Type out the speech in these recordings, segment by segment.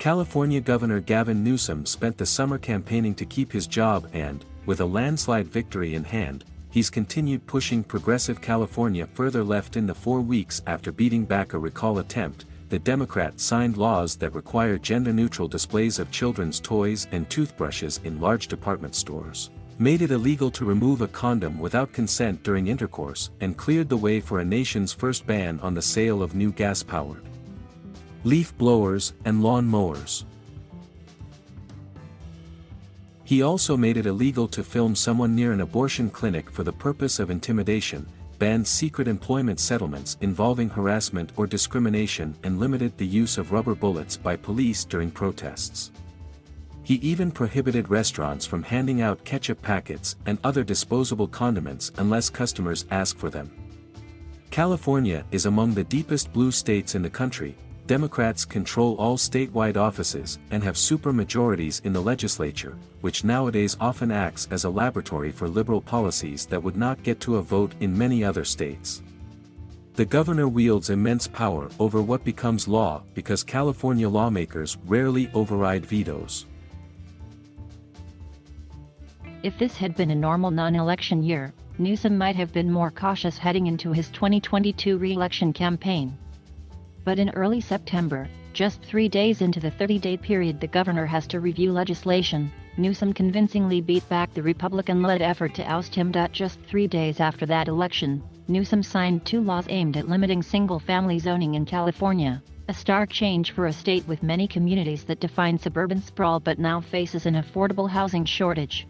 California Governor Gavin Newsom spent the summer campaigning to keep his job and, with a landslide victory in hand, he's continued pushing progressive California further left. In the 4 weeks after beating back a recall attempt, the Democrats signed laws that require gender-neutral displays of children's toys and toothbrushes in large department stores, made it illegal to remove a condom without consent during intercourse, and cleared the way for a nation's first ban on the sale of new gas-powered leaf blowers and lawn mowers. He also made it illegal to film someone near an abortion clinic for the purpose of intimidation, banned secret employment settlements involving harassment or discrimination, and limited the use of rubber bullets by police during protests. He even prohibited restaurants from handing out ketchup packets and other disposable condiments unless customers ask for them. California is among the deepest blue states in the country. Democrats control all statewide offices and have supermajorities in the legislature, which nowadays often acts as a laboratory for liberal policies that would not get to a vote in many other states. The governor wields immense power over what becomes law because California lawmakers rarely override vetoes. If this had been a normal non-election year, Newsom might have been more cautious heading into his 2022 re-election campaign. But in early September, just 3 days into the 30-day period the governor has to review legislation, Newsom convincingly beat back the Republican-led effort to oust him. Just 3 days after that election, Newsom signed 2 laws aimed at limiting single-family zoning in California, a stark change for a state with many communities that define suburban sprawl but now faces an affordable housing shortage.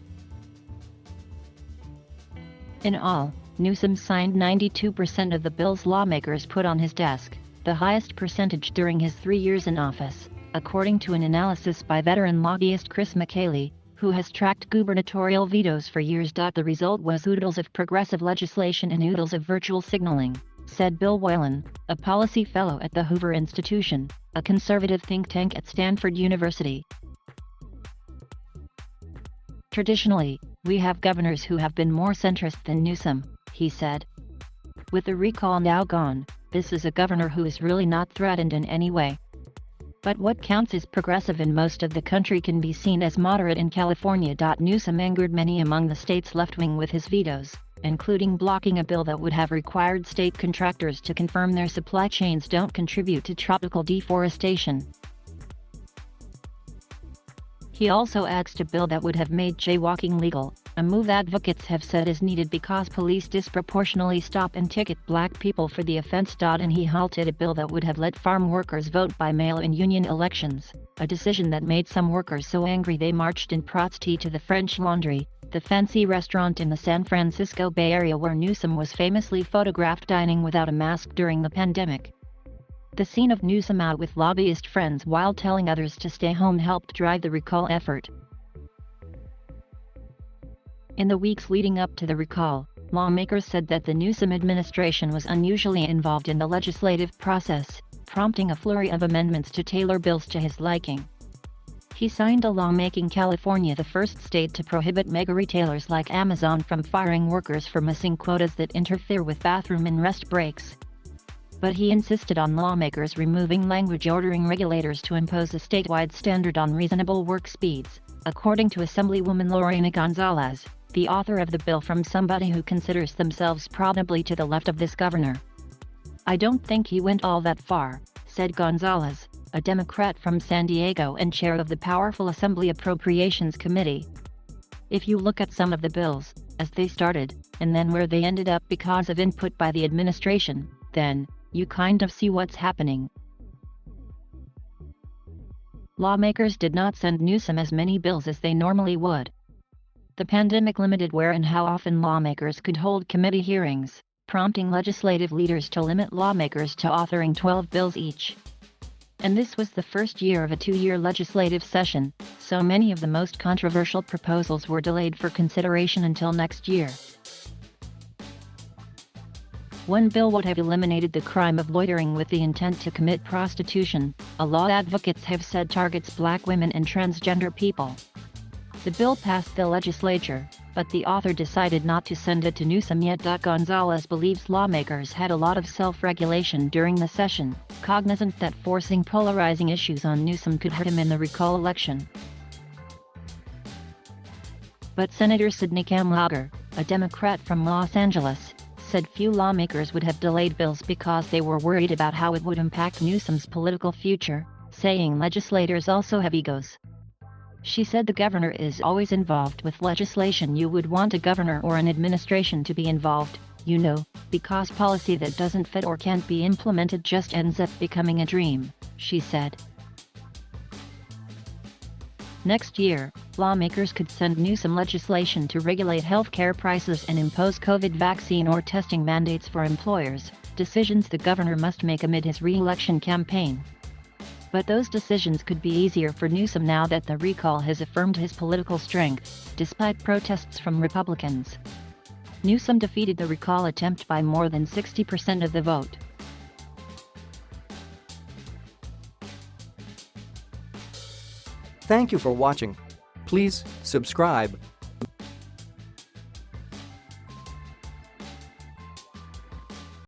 In all, Newsom signed 92% of the bills lawmakers put on his desk, the highest percentage during his 3 years in office, according to an analysis by veteran lobbyist Chris McCaley, who has tracked gubernatorial vetoes for years. The result was oodles of progressive legislation and oodles of virtual signaling, said Bill Whalen, a policy fellow at the Hoover Institution, a conservative think tank at Stanford University. Traditionally, we have governors who have been more centrist than Newsom, he said. With the recall now gone, this is a governor who is really not threatened in any way. But what counts as progressive in most of the country can be seen as moderate in California. Newsom angered many among the state's left wing with his vetoes, including blocking a bill that would have required state contractors to confirm their supply chains don't contribute to tropical deforestation. He also axed a bill that would have made jaywalking legal, a move advocates have said is needed because police disproportionately stop and ticket black people for the offense. And he halted a bill that would have let farm workers vote by mail in union elections, a decision that made some workers so angry they marched in protest to the French Laundry, the fancy restaurant in the San Francisco Bay Area where Newsom was famously photographed dining without a mask during the pandemic. The scene of Newsom out with lobbyist friends while telling others to stay home helped drive the recall effort. In the weeks leading up to the recall, lawmakers said that the Newsom administration was unusually involved in the legislative process, prompting a flurry of amendments to tailor bills to his liking. He signed a law making California the first state to prohibit mega retailers like Amazon from firing workers for missing quotas that interfere with bathroom and rest breaks. But he insisted on lawmakers removing language ordering regulators to impose a statewide standard on reasonable work speeds, according to Assemblywoman Lorena Gonzalez, the author of the bill from somebody who considers themselves probably to the left of this governor. I don't think he went all that far, said Gonzalez, a Democrat from San Diego and chair of the powerful Assembly Appropriations Committee. If you look at some of the bills, as they started, and then where they ended up because of input by the administration, then you kind of see what's happening. Lawmakers did not send Newsom as many bills as they normally would. The pandemic limited where and how often lawmakers could hold committee hearings, prompting legislative leaders to limit lawmakers to authoring 12 bills each. And this was the first year of a 2-year legislative session, so many of the most controversial proposals were delayed for consideration until next year. One bill would have eliminated the crime of loitering with the intent to commit prostitution, a law advocates have said targets black women and transgender people. The bill passed the legislature, but the author decided not to send it to Newsom yet. Gonzalez believes lawmakers had a lot of self-regulation during the session, cognizant that forcing polarizing issues on Newsom could hurt him in the recall election. But Senator Sidney Kamlager, a Democrat from Los Angeles, said few lawmakers would have delayed bills because they were worried about how it would impact Newsom's political future, saying legislators also have egos. She said the governor is always involved with legislation. You would want a governor or an administration to be involved, because policy that doesn't fit or can't be implemented just ends up becoming a dream, she said. Next year, lawmakers could send Newsom legislation to regulate healthcare prices and impose COVID vaccine or testing mandates for employers, decisions the governor must make amid his re-election campaign. But those decisions could be easier for Newsom now that the recall has affirmed his political strength, despite protests from Republicans. Newsom defeated the recall attempt by more than 60% of the vote. Thank you for watching. Please subscribe